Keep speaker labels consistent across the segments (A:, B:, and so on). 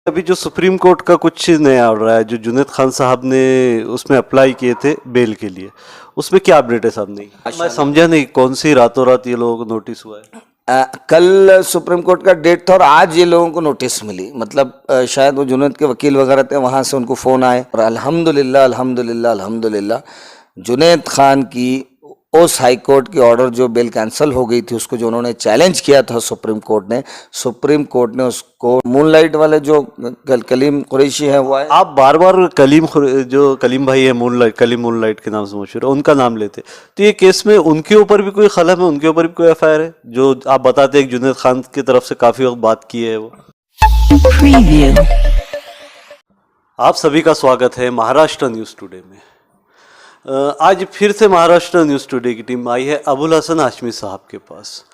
A: अभी जो supreme court का कुछ नया आ रहा है, जो जुनैद खान साहब ने उसमें अप्लाई किए थे बेल के लिए, उसमें क्या अपडेट है साहब? नहीं, मैं समझा नहीं कौन सी रातों रात ये लोगों को नोटिस हुआ है।
B: कल सुप्रीम कोर्ट का डेट था और आज ये लोगों को नोटिस मिली। मतलब शायद वो जुनैद के वकील वगैरह थे, वहाँ से उनको फ़ोन आए और अल्हम्दुलिल्लाह अल्हम्दुलिल्लाह अल्हम्दुलिल्लाह जुनैद खान की उस हाई कोर्ट की ऑर्डर जो बेल कैंसिल हो गई थी, उसको जो उन्होंने चैलेंज किया था सुप्रीम कोर्ट ने उसको मूनलाइट वाले जो कलीम कुरैशी है वो आए।
A: आप बार बार जो कलीम भाई है कलीम मूनलाइट के नाम से मशहूर है, उनका नाम लेते, तो ये केस में उनके ऊपर भी कोई खलम है? उनके ऊपर भी कोई एफआईआर है? जो आप बताते हैं जुनैद खान की तरफ से काफी वक्त बात की है वो। आप सभी का स्वागत है महाराष्ट्र न्यूज टुडे में। आज फिर से महाराष्ट्र न्यूज़ टुडे की टीम आई है अबुल हसन हाशमी साहब के पास।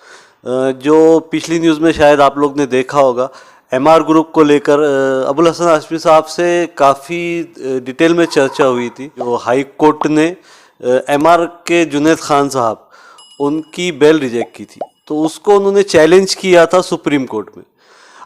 A: जो पिछली न्यूज़ में शायद आप लोग ने देखा होगा, एमआर ग्रुप को लेकर अबुल हसन हाशमी साहब से काफ़ी डिटेल में चर्चा हुई थी। जो हाई कोर्ट ने एमआर के जुनैद खान साहब उनकी बेल रिजेक्ट की थी, तो उसको उन्होंने चैलेंज किया था सुप्रीम कोर्ट में।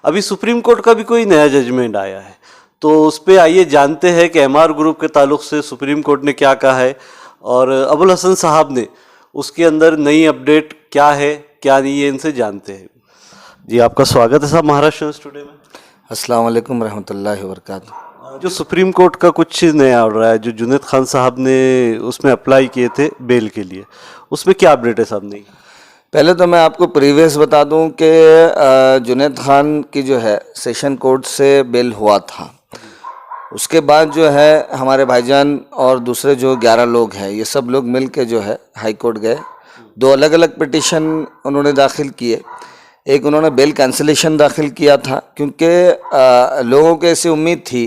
A: अभी सुप्रीम कोर्ट का भी कोई नया जजमेंट आया है, तो उस पर आइए जानते हैं कि एमआर ग्रुप के ताल्लुक से सुप्रीम कोर्ट ने क्या कहा है और अबुल हसन साहब ने उसके अंदर नई अपडेट क्या है क्या नहीं है, इनसे जानते हैं। जी, आपका स्वागत है साहब महाराष्ट्र न्यूज़ टुडे में।
B: अस्सलाम वालेकुम रहमतुल्लाहि व बरकातुहू।
A: जो सुप्रीम कोर्ट का कुछ नया आ रहा है, जो जुनैद खान साहब ने उसमें अप्लाई किए थे बेल के लिए, उसमें क्या अपडेट है साहब? नहीं,
B: पहले तो मैं आपको प्रीवियस बता दूं कि जुनैद खान की जो है सेशन कोर्ट से बेल हुआ था। उसके बाद जो है हमारे भाईजान और दूसरे जो 11 लोग हैं, ये सब लोग मिल के जो है हाई कोर्ट गए। दो अलग अलग पिटिशन उन्होंने दाखिल किए। एक उन्होंने बेल कैंसिलेशन दाखिल किया था, क्योंकि लोगों को ऐसी उम्मीद थी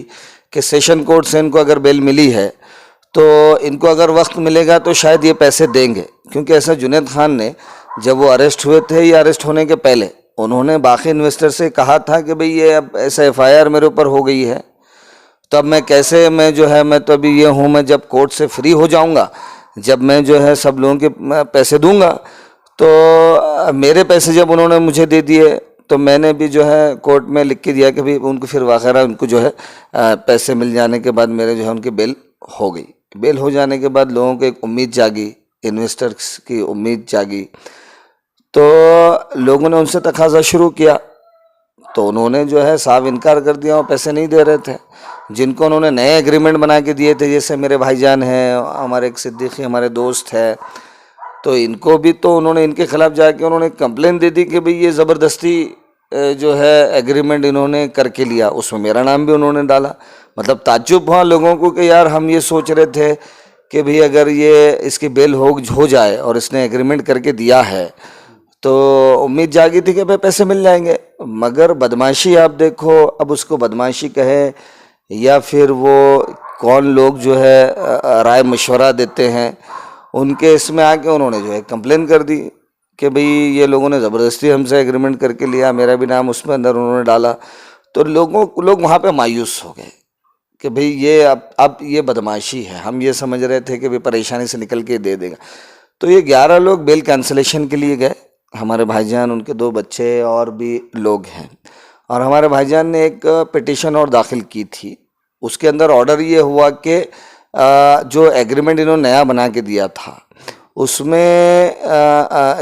B: कि सेशन कोर्ट से इनको अगर बेल मिली है तो इनको अगर वक्त मिलेगा तो शायद ये पैसे देंगे। क्योंकि ऐसा जुनैद खान ने जब वो अरेस्ट हुए थे या अरेस्ट होने के पहले उन्होंने बाकी इन्वेस्टर से कहा था कि भाई ये अब ऐसा एफआईआर मेरे ऊपर हो गई है, तो अब मैं कैसे, मैं जो है मैं तो अभी ये हूँ, मैं जब कोर्ट से फ्री हो जाऊँगा, जब मैं जो है सब लोगों के पैसे दूंगा, तो मेरे पैसे जब उन्होंने मुझे दे दिए तो मैंने भी जो है कोर्ट में लिख के दिया कि भाई उनको फिर वगैरह उनको जो है पैसे मिल जाने के बाद मेरे जो है उनकी बेल हो गई। बेल हो जाने के बाद लोगों को एक उम्मीद जागी, इन्वेस्टर्स की उम्मीद जागी, तो लोगों ने उनसे तकाजा शुरू किया। तो उन्होंने जो है साफ इनकार कर दिया, वो पैसे नहीं दे रहे थे। जिनको उन्होंने नए एग्रीमेंट बना के दिए थे, जैसे मेरे भाईजान हैं, हमारे एक सिद्दीकी हमारे दोस्त है, तो इनको भी तो उन्होंने इनके खिलाफ जाके उन्होंने कंप्लेन दे दी कि भाई ये ज़बरदस्ती जो है एग्रीमेंट इन्होंने करके लिया। उसमें मेरा नाम भी उन्होंने डाला। मतलब ताज्जुब हुआ लोगों को कि यार हम ये सोच रहे थे कि भाई अगर ये इसकी बेल हो जाए और इसने एग्रीमेंट करके दिया है तो उम्मीद जागी थी कि भाई पैसे मिल जाएंगे। मगर बदमाशी आप देखो, अब उसको बदमाशी कहे या फिर वो कौन लोग जो है राय मशवरा देते हैं, उनके इसमें आके उन्होंने जो है कंप्लेन कर दी कि भाई ये लोगों ने ज़बरदस्ती हमसे एग्रीमेंट करके लिया, मेरा भी नाम उसमें अंदर उन्होंने डाला। तो लोग वहाँ पे मायूस हो गए कि भाई ये अब ये बदमाशी है। हम ये समझ रहे थे कि भाई परेशानी से निकल के दे देगा। तो ये 11 लोग बेल कैंसिलेशन के लिए गए। हमारे भाईजान, उनके 2 बच्चे और भी लोग हैं, और हमारे भाईजान ने एक पिटिशन और दाखिल की थी। उसके अंदर ऑर्डर ये हुआ कि जो एग्रीमेंट इन्होंने नया बना के दिया था उसमें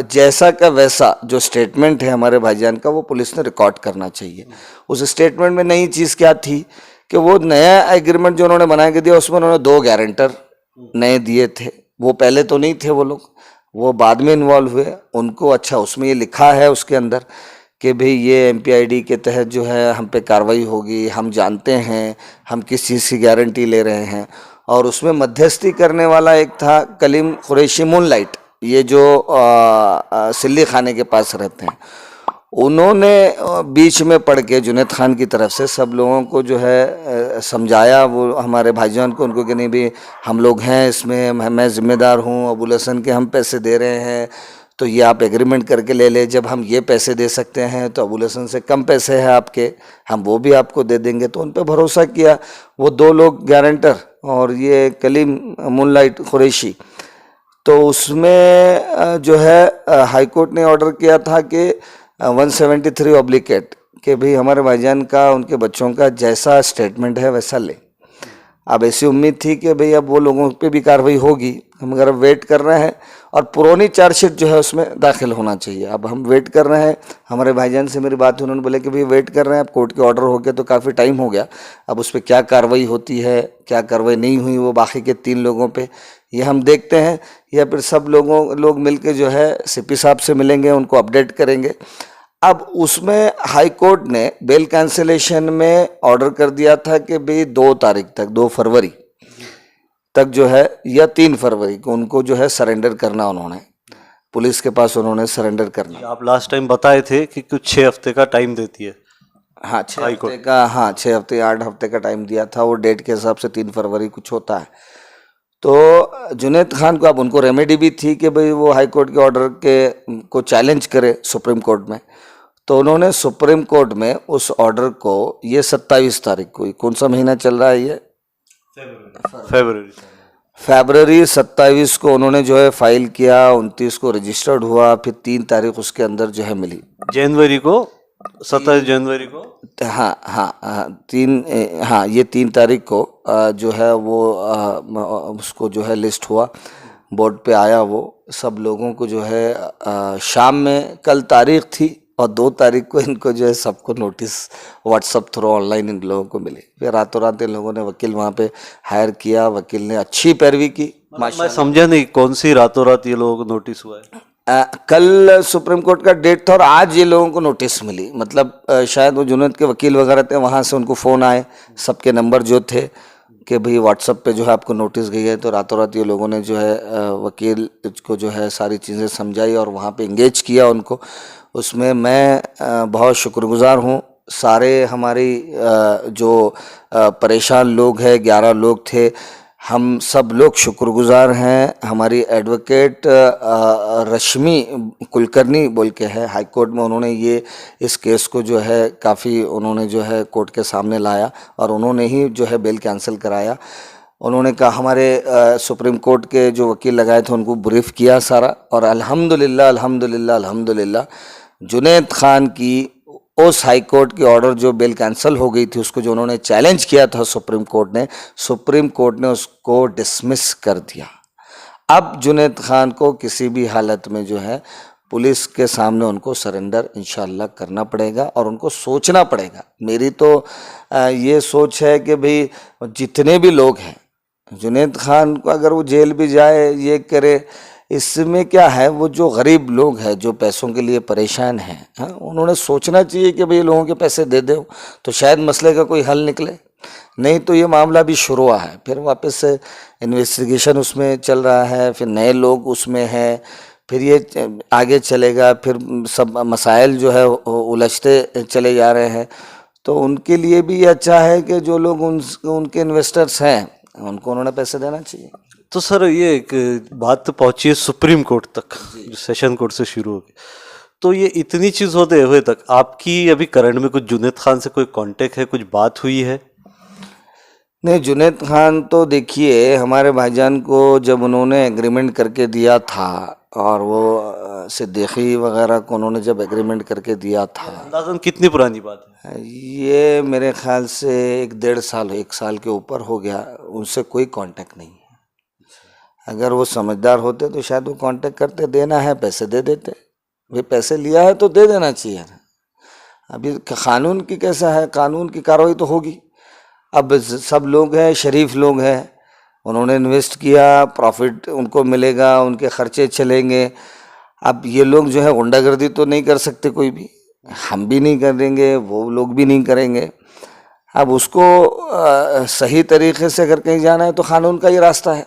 B: जैसा का वैसा जो स्टेटमेंट है हमारे भाईजान का, वो पुलिस ने रिकॉर्ड करना चाहिए। उस स्टेटमेंट में नई चीज़ क्या थी कि वो नया एग्रीमेंट जो उन्होंने बना के दिया उसमें उन्होंने 2 गारंटर नए दिए थे। वो पहले तो नहीं थे, वो लोग वो बाद में इन्वॉल्व हुए। उनको अच्छा उसमें ये लिखा है उसके अंदर कि भाई ये एमपीआईडी के तहत जो है हम पे कार्रवाई होगी, हम जानते हैं हम किस चीज़ की गारंटी ले रहे हैं। और उसमें मध्यस्थी करने वाला एक था कलीम कुरैशी मूनलाइट, ये जो सिल्ली खाने के पास रहते हैं। उन्होंने बीच में पड़ के जुनैद खान की तरफ से सब लोगों को जो है समझाया, वो हमारे भाईजान को, उनको कि नहीं भी हम लोग हैं इसमें, मैं ज़िम्मेदार हूँ, अबुल हसन के हम पैसे दे रहे हैं तो ये आप एग्रीमेंट करके ले ले। जब हम ये पैसे दे सकते हैं तो अबुल हसन से कम पैसे हैं आपके, हम वो भी आपको दे देंगे। तो उन पर भरोसा किया वो 2 लोग गारंटर और ये कलीम मूनलाइट कुरैशी। तो उसमें जो है हाई कोर्ट ने ऑर्डर किया था कि 173/8 कि भाई हमारे भाईजान का, उनके बच्चों का जैसा स्टेटमेंट है वैसा ले। अब ऐसी उम्मीद थी कि भाई अब वो लोगों पे भी कार्रवाई होगी, हम अगर वेट कर रहे हैं, और पुरानी चार्जशीट जो है उसमें दाखिल होना चाहिए। अब हम वेट कर रहे हैं, हमारे भाईजान से मेरी बात हुई, उन्होंने बोले कि भाई वेट कर रहे हैं, अब कोर्ट के ऑर्डर हो गया तो काफ़ी टाइम हो गया, अब उस पर क्या कार्रवाई होती है, क्या कार्रवाई नहीं हुई वो बाकी के 3 लोगों पे, ये हम देखते हैं, या फिर सब लोग मिलके जो है सीपी साहब से मिलेंगे, उनको अपडेट करेंगे। अब उसमें हाई कोर्ट ने बेल कैंसिलेशन में ऑर्डर कर दिया था कि भाई 2 तारीख तक, 2 फरवरी तक जो है, या 3 फरवरी को उनको जो है सरेंडर करना, उन्होंने पुलिस के पास उन्होंने सरेंडर करना।
A: आप लास्ट टाइम बताए थे कि कुछ 6 हफ्ते का टाइम देती है।
B: हाँ 6 हफ्ते का, हाँ 6 हफ्ते 8 हफ्ते का टाइम दिया था, वो डेट के हिसाब से 3 फरवरी कुछ होता है। तो जुनैद खान को अब उनको रेमेडी भी थी कि भाई वो हाई कोर्ट के ऑर्डर के को चैलेंज करे सुप्रीम कोर्ट में। तो उन्होंने सुप्रीम कोर्ट में उस ऑर्डर को, ये 27 तारीख को, कौन सा महीना चल रहा है ये, फरवरी 27 को उन्होंने जो है फाइल किया, 29 को रजिस्टर्ड हुआ, फिर 3 तारीख उसके अंदर जो है मिली,
A: जनवरी को, 27 जनवरी को।
B: हाँ हाँ हाँ 3 तारीख को जो है वो उसको जो है लिस्ट हुआ, बोर्ड पे आया, वो सब लोगों को जो है शाम में, कल तारीख थी, और 2 तारीख को इनको जो है सबको नोटिस व्हाट्सअप थ्रू ऑनलाइन इन लोगों को मिली। फिर रातों रात इन लोगों ने वकील वहाँ पे हायर किया, वकील ने अच्छी पैरवी की।
A: मैं समझा नहीं, कौन सी रातों रात ये लोगों को नोटिस हुआ है?
B: कल सुप्रीम कोर्ट का डेट था और आज ये लोगों को नोटिस मिली। मतलब शायद वो जुनैद के वकील वगैरह थे, वहाँ से उनको फ़ोन आए, सबके नंबर जो थे कि भाई व्हाट्सएप पे जो है आपको नोटिस गई है। तो रातों रात ये लोगों ने जो है वकील को जो है सारी चीज़ें समझाई और वहाँ पे इंगेज किया उनको। उसमें मैं बहुत शुक्रगुजार हूँ। सारे हमारी जो परेशान लोग हैं, 11 लोग थे, हम सब लोग शुक्रगुजार हैं। हमारी एडवोकेट रश्मि कुलकर्णी बोल के है, हाई कोर्ट में उन्होंने ये इस केस को जो है काफ़ी उन्होंने जो है कोर्ट के सामने लाया और उन्होंने ही जो है बेल कैंसिल कराया। उन्होंने कहा, हमारे सुप्रीम कोर्ट के जो वकील लगाए थे उनको ब्रीफ किया सारा, और अल्हम्दुलिल्लाह अल्हम्दुलिल्लाह अल्हम्दुलिल्लाह जुनैद खान की उस हाई कोर्ट की ऑर्डर जो बेल कैंसिल हो गई थी, उसको जो उन्होंने चैलेंज किया था सुप्रीम कोर्ट ने उसको डिसमिस कर दिया। अब जुनैद खान को किसी भी हालत में जो है पुलिस के सामने उनको सरेंडर इंशाल्लाह करना पड़ेगा और उनको सोचना पड़ेगा। मेरी तो ये सोच है कि भाई जितने भी लोग हैं, जुनैद खान को अगर वो जेल भी जाए, ये करे, इसमें क्या है, वो जो गरीब लोग हैं जो पैसों के लिए परेशान हैं, हाँ, उन्होंने सोचना चाहिए कि भाई लोगों के पैसे दे दो तो शायद मसले का कोई हल निकले। नहीं तो ये मामला भी शुरू हुआ है, फिर वापस से इन्वेस्टिगेशन उसमें चल रहा है, फिर नए लोग उसमें हैं, फिर ये आगे चलेगा, फिर सब मसाइल जो है उलझते चले जा रहे हैं। तो उनके लिए भी ये अच्छा है कि जो लोग उनके इन्वेस्टर्स हैं उनको उन्होंने पैसे देना चाहिए।
A: तो सर ये एक बात तो पहुंची है सुप्रीम कोर्ट तक, जो सेशन कोर्ट से शुरू हो गई। तो ये इतनी चीज होते हुए तक आपकी अभी करंट में कुछ जुनैद खान से कोई कांटेक्ट है, कुछ बात हुई है?
B: नहीं, जुनैद खान तो देखिए हमारे भाईजान को जब उन्होंने एग्रीमेंट करके दिया था और वो सिद्दीकी वगैरह को उन्होंने जब एग्रीमेंट करके दिया था,
A: अंदाजन कितनी पुरानी बात है?
B: ये मेरे ख्याल से 1-1.5 साल, 1 साल के ऊपर हो गया, उनसे कोई कांटेक्ट नहीं है। अगर वो समझदार होते तो शायद वो कांटेक्ट करते, देना है पैसे दे देते, भाई पैसे लिया है तो दे देना चाहिए। अभी कानून की कैसा है, कानून की कार्रवाई तो होगी। अब सब लोग हैं, शरीफ लोग हैं, उन्होंने इन्वेस्ट किया, प्रॉफिट उनको मिलेगा, उनके खर्चे चलेंगे। अब ये लोग जो है गुंडागर्दी तो नहीं कर सकते, कोई भी, हम भी नहीं करेंगे, वो लोग भी नहीं करेंगे। अब उसको सही तरीके से अगर कहीं जाना है तो कानून का ये रास्ता है,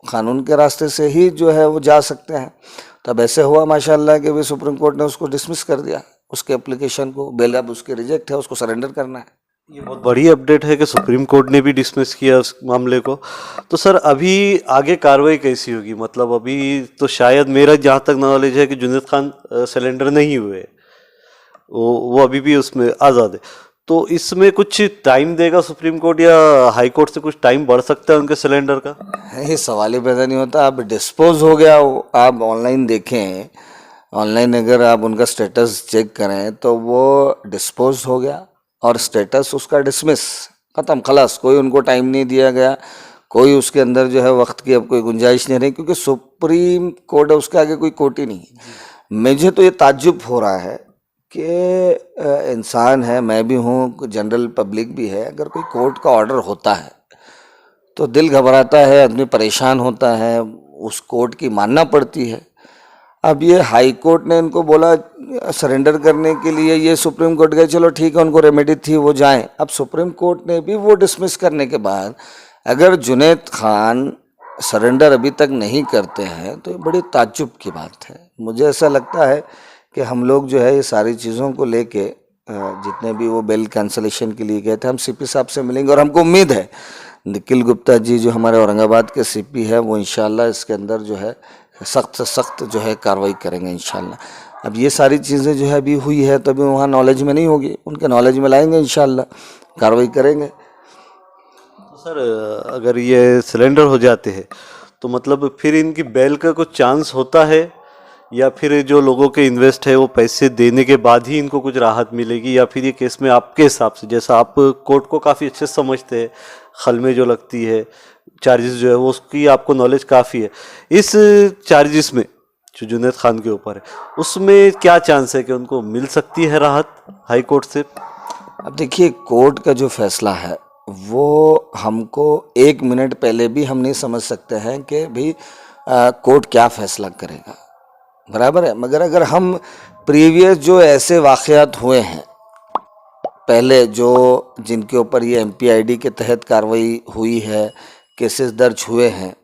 B: कानून के रास्ते से ही जो है वो जा सकते हैं। तब ऐसे हुआ माशाल्लाह कि भी सुप्रीम कोर्ट ने उसको डिसमिस कर दिया, उसके एप्लीकेशन को, बेल अब उसके रिजेक्ट है, उसको सरेंडर करना है।
A: ये बहुत बड़ी अपडेट है कि सुप्रीम कोर्ट ने भी डिसमिस किया उस मामले को। तो सर अभी आगे कार्रवाई कैसी होगी? मतलब अभी तो शायद मेरा जहाँ तक नॉलेज है कि जुनैद खान सरेंडर नहीं हुए, वो अभी भी उसमें आज़ाद है। तो इसमें कुछ टाइम देगा सुप्रीम कोर्ट या हाई कोर्ट से कुछ टाइम बढ़ सकता है उनके सिलेंडर का?
B: ये सवाल ही पैदा नहीं होता। अब डिस्पोज हो गया वो, आप ऑनलाइन देखें ऑनलाइन अगर आप उनका स्टेटस चेक करें तो वो डिस्पोज हो गया और स्टेटस उसका डिसमिस, ख़त्म, खलास, कोई उनको टाइम नहीं दिया गया, कोई उसके अंदर जो है वक्त की अब कोई गुंजाइश नहीं रही, क्योंकि सुप्रीम कोर्ट है, उसके आगे कोई कोर्ट ही नहीं है। मुझे तो ये ताज्जुब हो रहा है कि इंसान है, मैं भी हूँ, जनरल पब्लिक भी है, अगर कोई कोर्ट का ऑर्डर होता है तो दिल घबराता है, आदमी परेशान होता है, उस कोर्ट की मानना पड़ती है। अब ये हाई कोर्ट ने इनको बोला सरेंडर करने के लिए, ये सुप्रीम कोर्ट गए, चलो ठीक है, उनको रेमेडी थी, वो जाएं। अब सुप्रीम कोर्ट ने भी वो डिसमिस करने के बाद अगर जुनैद खान सरेंडर अभी तक नहीं करते हैं तो ये बड़ी ताज्जुब की बात है। मुझे ऐसा लगता है कि हम लोग जो है ये सारी चीज़ों को लेके जितने भी वो बेल कैंसलेशन के लिए गए थे, हम सीपी साहब से मिलेंगे और हमको उम्मीद है निखिल गुप्ता जी जो हमारे औरंगाबाद के सीपी है वो इंशाल्लाह इसके अंदर जो है सख्त से सख्त जो है कार्रवाई करेंगे इंशाल्लाह। अब ये सारी चीज़ें जो है अभी हुई है तो अभी वहाँ नॉलेज में नहीं होगी, उनके नॉलेज में लाएंगे, इंशाल्लाह कार्रवाई करेंगे।
A: तो सर अगर ये सिलेंडर हो जाते हैं तो मतलब फिर इनकी बेल का कुछ चांस होता है, या फिर जो लोगों के इन्वेस्ट है वो पैसे देने के बाद ही इनको कुछ राहत मिलेगी, या फिर ये केस में आपके हिसाब से, जैसा आप कोर्ट को काफ़ी अच्छे से समझते हैं, खल में जो लगती है चार्जेस जो है वो उसकी आपको नॉलेज काफ़ी है, इस चार्जेस में जो जुनैद खान के ऊपर है उसमें क्या चांस है कि उनको मिल सकती है राहत हाई कोर्ट से?
B: अब देखिए, कोर्ट का जो फैसला है वो हमको 1 मिनट पहले भी हम नहीं समझ सकते हैं कि भाई कोर्ट क्या फैसला करेगा, बराबर है। मगर अगर हम प्रीवियस जो ऐसे वाक़यात हुए हैं पहले, जो जिनके ऊपर ये MPID के तहत कार्रवाई हुई है, केसेस दर्ज हुए हैं,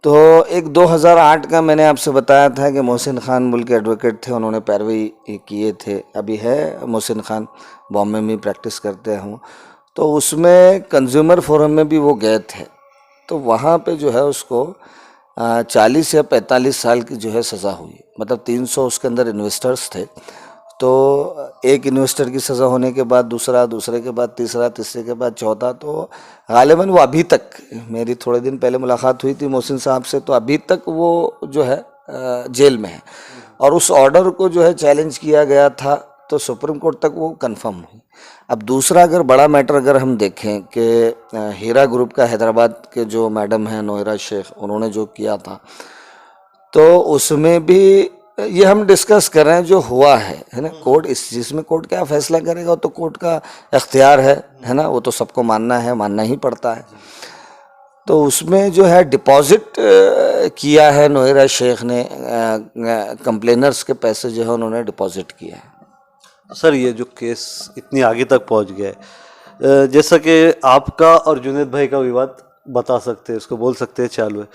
B: तो एक 2008 का मैंने आपसे बताया था कि मोहसिन खान मुल्क के एडवोकेट थे, उन्होंने पैरवी किए थे, अभी है मोहसिन खान, बॉम्बे में प्रैक्टिस करते हूँ, तो उसमें कंज्यूमर फोरम में भी वो गए थे, तो वहाँ पे जो है उसको 40 या 45 साल की जो है सज़ा हुई, मतलब 300 उसके अंदर इन्वेस्टर्स थे, तो एक इन्वेस्टर की सज़ा होने के बाद दूसरा, दूसरे के बाद तीसरा, तीसरे के बाद चौथा, तो गालिबन वो अभी तक, मेरी थोड़े दिन पहले मुलाकात हुई थी मोहसिन साहब से, तो अभी तक वो जो है जेल में है, और उस ऑर्डर को जो है चैलेंज किया गया था, तो सुप्रीम कोर्ट तक वो कंफर्म हुई। अब दूसरा अगर बड़ा मैटर अगर हम देखें कि हीरा ग्रुप का हैदराबाद के जो मैडम हैं नोएरा शेख, उन्होंने जो किया था, तो उसमें भी ये हम डिस्कस कर रहे हैं जो हुआ है ना। कोर्ट इस चीज़ में कोर्ट क्या फैसला करेगा तो कोर्ट का इख्तियार है ना, वो तो सबको मानना है, मानना ही पड़ता है। तो उसमें जो है डिपॉजिट किया है नोएरा शेख ने, कंप्लेनर्स के पैसे जो है उन्होंने डिपॉजिट किया है।
A: सर ये जो केस इतनी आगे तक पहुंच गया है, जैसा कि आपका और जुनैद भाई का विवाद बता सकते हैं, उसको बोल सकते हैं चालू है,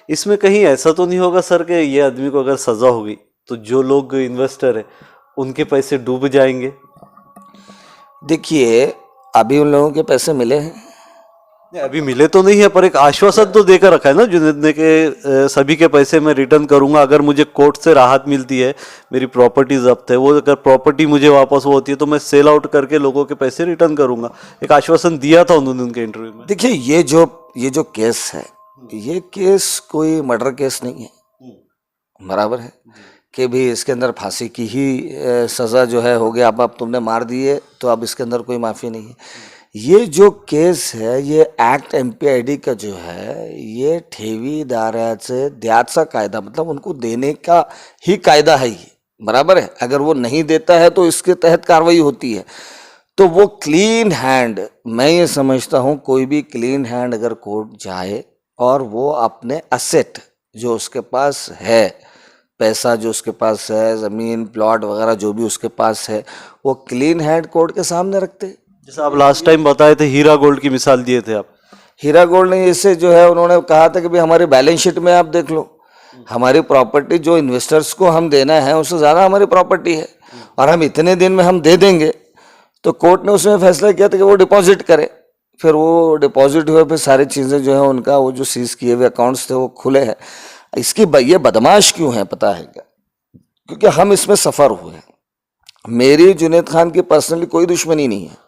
A: इसमें कहीं ऐसा तो नहीं होगा सर कि ये आदमी को अगर सज़ा होगी तो जो लोग इन्वेस्टर है उनके पैसे डूब जाएंगे?
B: देखिए, अभी उन लोगों के पैसे मिले हैं,
A: नहीं अभी मिले तो नहीं है, पर एक आश्वासन तो देकर रखा है ना जुनैद ने कि सभी के पैसे मैं रिटर्न करूंगा, अगर मुझे कोर्ट से राहत मिलती है, मेरी प्रॉपर्टी जब्त है, वो अगर प्रॉपर्टी मुझे वापस वो होती है तो मैं सेल आउट करके लोगों के पैसे रिटर्न करूंगा, एक आश्वासन दिया था उन्होंने उनके इंटरव्यू में।
B: देखिए ये जो केस है, ये केस कोई मर्डर केस नहीं है, बराबर है कि भी इसके अंदर फांसी की ही सज़ा जो है हो गया, अब तुमने मार दिए तो अब इसके अंदर कोई माफ़ी नहीं है। ये जो केस है, ये एक्ट MPID का जो है, ये ठेवीदाराचे द्याचा कायदा, मतलब उनको देने का ही कायदा है ये, बराबर है। अगर वो नहीं देता है तो इसके तहत कार्रवाई होती है। तो वो क्लीन हैंड, मैं ये समझता हूँ कोई भी क्लीन हैंड अगर कोर्ट जाए और वो अपने असेट जो उसके पास है, पैसा जो उसके पास है, ज़मीन प्लॉट वगैरह जो भी उसके पास है, वो क्लीन हैंड कोर्ट के सामने रखते।
A: जैसा आप लास्ट टाइम बताए थे, हीरा गोल्ड की मिसाल दिए थे आप,
B: हीरा गोल्ड ने इससे जो है उन्होंने कहा था कि भाई हमारे बैलेंस शीट में आप देख लो, हमारी प्रॉपर्टी जो इन्वेस्टर्स को हम देना है उससे ज़्यादा हमारी प्रॉपर्टी है और हम इतने दिन में हम दे देंगे। तो कोर्ट ने उसमें फैसला किया था कि वो डिपॉजिट करे, फिर वो डिपॉजिट हुए, फिर सारी चीज़ें जो है उनका वो जो सीज किए हुए अकाउंट्स थे वो खुले हैं। इसकी ये बदमाश क्यों है पता है क्या? क्योंकि हम इसमें सफ़र हुए हैं। मेरी जुनैद खान की पर्सनली कोई दुश्मनी नहीं है।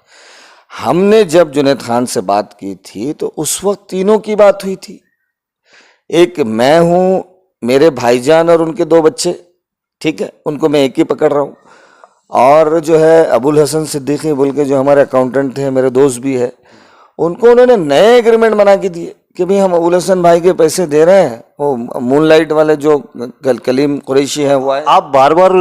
B: हमने जब जुनैद खान से बात की थी तो उस वक्त तीनों की बात हुई थी, एक मैं हूँ, मेरे भाईजान और उनके 2 बच्चे, ठीक है, उनको मैं एक ही पकड़ रहा हूँ। और जो है अबुल हसन सिद्दीकी बोल के जो हमारे अकाउंटेंट थे, मेरे दोस्त भी है, उनको उन्होंने नए एग्रीमेंट बना के दिए कि भाई हम अबुल हसन भाई के पैसे दे रहे हैं। वो मूनलाइट वाले जो कलीम कुरैशी है वो आए।
A: आप बार बार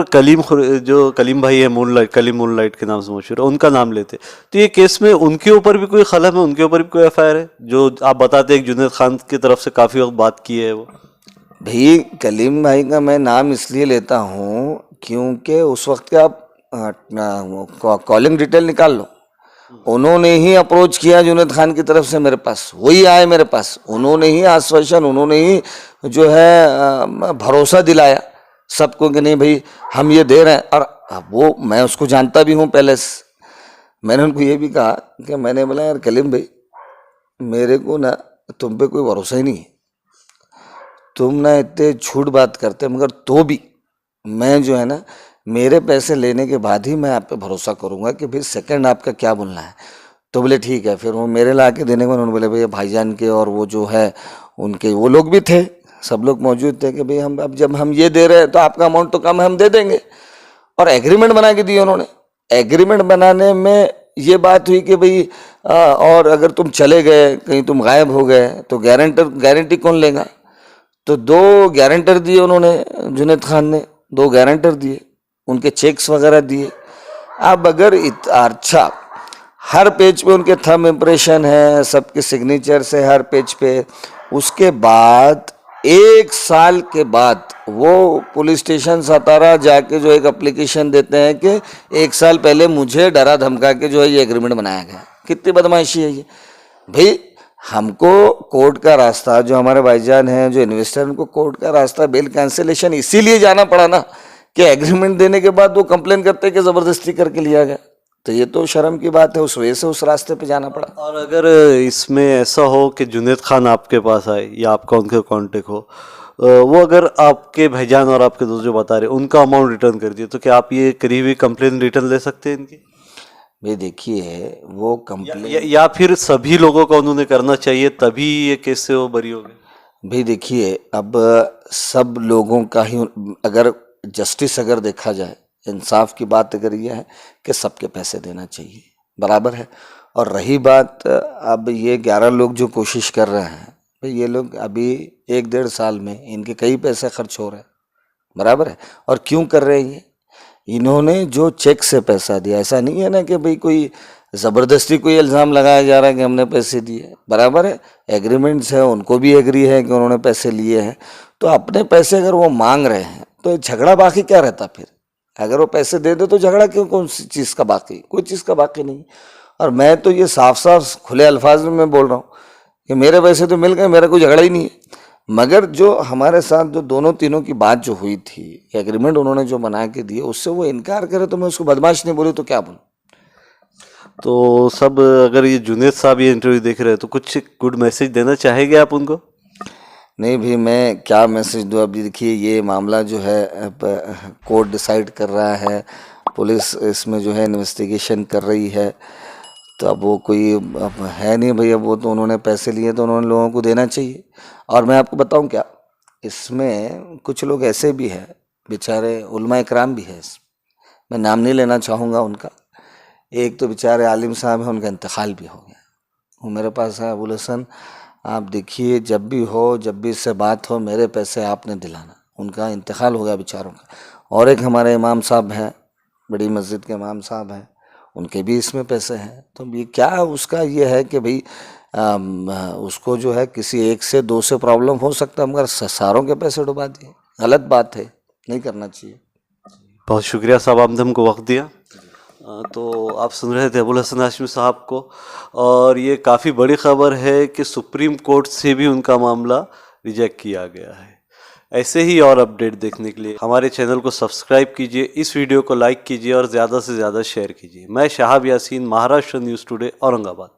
A: जो कलीम भाई है कलीम मूनलाइट के नाम से मशहूर है, उनका नाम लेते, तो ये केस में उनके ऊपर भी कोई कलम है, उनके ऊपर भी कोई एफआईआर है? जो आप बताते हैं जुनैद खान की तरफ से काफी वक्त बात की है वो।
B: भाई कलीम भाई का मैं नाम इसलिए लेता हूँ क्योंकि उस वक्त के आप कॉलिंग डिटेल निकाल लो, उन्होंने ही अप्रोच किया जुनैद खान की तरफ से मेरे पास, वही आए मेरे पास, उन्होंने ही आश्वासन, उन्होंने ही जो है भरोसा दिलाया सबको कि नहीं भाई हम ये दे रहे हैं। और वो मैं उसको जानता भी हूँ पहले से। मैंने उनको ये भी कहा कि मैंने बोला यार कलीम भाई, मेरे को ना तुम पे कोई भरोसा ही नहीं है, तुम ना इतने झूठ बात करते, मगर तो भी मैं जो है ना मेरे पैसे लेने के बाद ही मैं आप पे भरोसा करूंगा कि भाई सेकंड आपका क्या बोलना है। तो बोले ठीक है। फिर वो मेरे ला के देने को उन्होंने बोले भैया भाईजान के और वो जो है उनके वो लोग भी थे, सब लोग मौजूद थे कि भाई हम अब जब हम ये दे रहे हैं तो आपका अमाउंट तो कम है, हम दे देंगे। और एग्रीमेंट बना के दिए उन्होंने। एग्रीमेंट बनाने में ये बात हुई कि भाई और अगर तुम चले गए, कहीं तुम गायब हो गए तो गारंटी कौन लेगा? तो 2 गारंटर दिए उन्होंने, जुनैद खान ने 2 गारंटर दिए, उनके चेक्स वगैरह दिए। अब अगर अच्छा हर पेज पे उनके थंब इम्प्रेशन है, सबके सिग्नेचर से हर पेज पे। उसके बाद 1 साल के बाद वो पुलिस स्टेशन सतारा जाके जो एक एप्लीकेशन देते हैं कि 1 साल पहले मुझे डरा धमका के जो है ये एग्रीमेंट बनाया गया। कितनी बदमाशी है ये भाई। हमको कोर्ट का रास्ता, जो हमारे भाईजान हैं जो इन्वेस्टर, उनको कोर्ट का रास्ता बेल कैंसिलेशन इसीलिए जाना पड़ा ना कि एग्रीमेंट देने के बाद वो कंप्लेन करते कि ज़बरदस्ती करके लिया गया। तो ये तो शर्म की बात है, उस वजह से उस रास्ते पे जाना पड़ा।
A: और अगर इसमें ऐसा हो कि जुनैद खान आपके पास आए या आपका उनके कांटेक्ट हो, वो अगर आपके भाईजान और आपके दोस्त जो बता रहे उनका अमाउंट रिटर्न कर दिए, तो क्या आप ये करी हुई कंप्लेन रिटर्न ले सकते हैं इनकी?
B: भाई देखिए वो कंप्लेन
A: या फिर सभी लोगों का उन्होंने करना चाहिए तभी ये केस से वो बरी हो गए?
B: भाई देखिए अब सब लोगों का ही, अगर जस्टिस अगर देखा जाए, इंसाफ की बात अगर यह है कि सबके पैसे देना चाहिए, बराबर है। और रही बात अब ये 11 लोग जो कोशिश कर रहे हैं, भाई ये लोग अभी 1-1.5 साल में इनके कई पैसे खर्च हो रहे हैं, बराबर है। और क्यों कर रहे हैं ये? इन्होंने जो चेक से पैसा दिया, ऐसा नहीं है ना कि भाई कोई ज़बरदस्ती कोई इल्ज़ाम लगाया जा रहा है कि हमने पैसे दिए, बराबर है। एग्रीमेंट्स है, उनको भी एग्री है कि उन्होंने पैसे लिए हैं। तो अपने पैसे अगर वो मांग रहे हैं तो झगड़ा बाकी क्या रहता फिर? अगर वो पैसे दे दे तो झगड़ा क्यों, कौन सी चीज़ का बाकी? कोई चीज़ का बाकी नहीं। और मैं तो ये साफ साफ खुले अल्फाज में मैं बोल रहा हूँ कि मेरे पैसे तो मिल गए, मेरा कोई झगड़ा ही नहीं है। मगर जो हमारे साथ जो दोनों तीनों की बात जो हुई थी, एग्रीमेंट उन्होंने जो बना के दिए, उससे वो इनकार करे तो मैं उसको बदमाश नहीं बोलूँ तो क्या बोलूँ?
A: तो सब अगर ये जुनैद साहब ये इंटरव्यू देख रहे हैं तो कुछ गुड मैसेज देना चाहेंगे आप उनको?
B: नहीं भी मैं क्या मैसेज दूँ? अभी देखिए ये मामला जो है कोर्ट डिसाइड कर रहा है, पुलिस इसमें जो है इन्वेस्टिगेशन कर रही है। तो अब वो कोई अब है नहीं भाई, अब वो तो उन्होंने पैसे लिए तो उन्होंने लोगों को देना चाहिए। और मैं आपको बताऊं क्या, इसमें कुछ लोग ऐसे भी हैं बेचारे, उलमा इकराम भी है, मैं नाम नहीं लेना चाहूँगा उनका। एक तो बेचारे आलिम साहब हैं, उनका इंतकाल भी हो गया। वो मेरे पास है, अबुल हसन आप देखिए जब भी हो, जब भी इससे बात हो, मेरे पैसे आपने दिलाना। उनका इंतकाल हो गया बेचारों का। और एक हमारे इमाम साहब हैं, बड़ी मस्जिद के इमाम साहब हैं, उनके भी इसमें पैसे हैं। तो ये क्या उसका ये है कि भाई उसको जो है किसी एक से 2 से प्रॉब्लम हो सकता है, मगर सारों के पैसे डुबा दिए, गलत बात है, नहीं करना चाहिए।
A: बहुत शुक्रिया साहब, आपने हमको वक्त दिया। तो आप सुन रहे थे अबुल हसन हाशमी साहब को, और ये काफ़ी बड़ी खबर है कि सुप्रीम कोर्ट से भी उनका मामला रिजेक्ट किया गया है। ऐसे ही और अपडेट देखने के लिए हमारे चैनल को सब्सक्राइब कीजिए, इस वीडियो को लाइक कीजिए और ज़्यादा से ज़्यादा शेयर कीजिए। मैं शहाब यासीन, महाराष्ट्र न्यूज़ टुडे, औरंगाबाद।